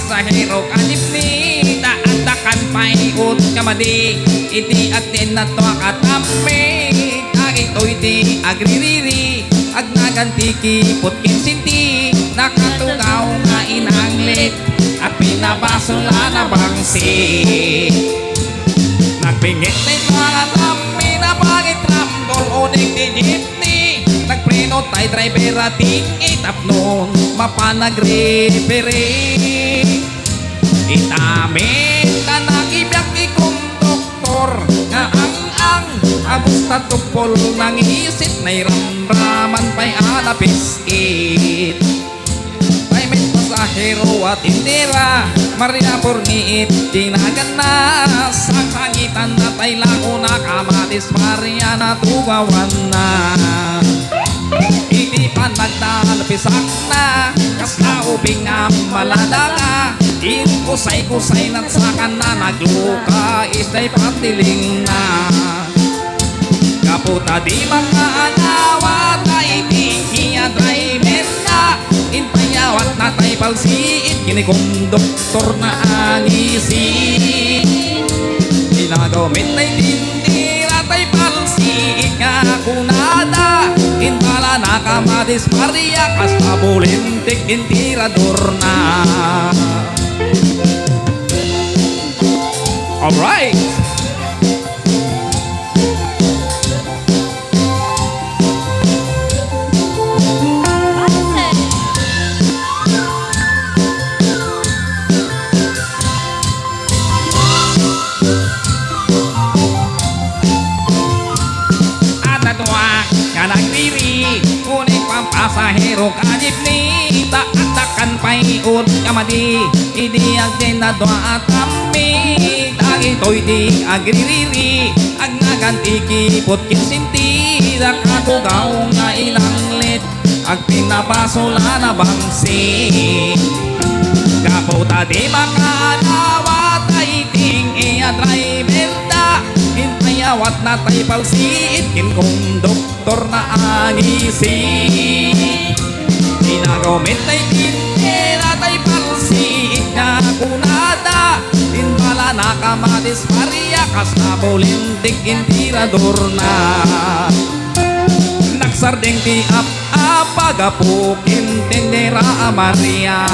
pasahero kanip ni taatakan paiut kamadi iti agten na to akatampi ito iti agririri agnaganti putkin sinti nakatugaw nga inanglit at pinabasula na bangsi nagbingit na mga tampi na pangit rambol unig di jeepney nagpreno tay driver at itap nun mapanag-repere itamit na nag-ibyak ikong doktor nga ang abos na tupol ng isip na iramraman pa'y anapisit pa'y may pasahero at indira Maria Porniit dinagan na sa kangitan na tay lako na kamatis Maria na tugawan na hindi pa nagdalapisak na kaslaubing nga malada ka inkusay-kusay na't sakan na nagluka istay patiling na kaputa di mga anawa tay tihiya driver na intayawat na tay palsiit kinikong doktor na angisi ginagawin na itindira tay palsiit nga kunada intala na kamadis Maria kastabulintik intirador na alright pasahero kanip ni taatakan paiut kamadi idiyag din na doa at ammi dagitoy di agririri agnaganti kipot kinsinti dakatugaw nga inanglit ag pinabasula na bangsi kaputa di makanawa tay ting iya driver da intayawat na tay palsiit kinkong doktor na angisi ginagawin tay tindera tay palsiit na kunada tinbala na kamatis Maria kastabulintik intirador na nagsardeng ti apagapukin tindera Maria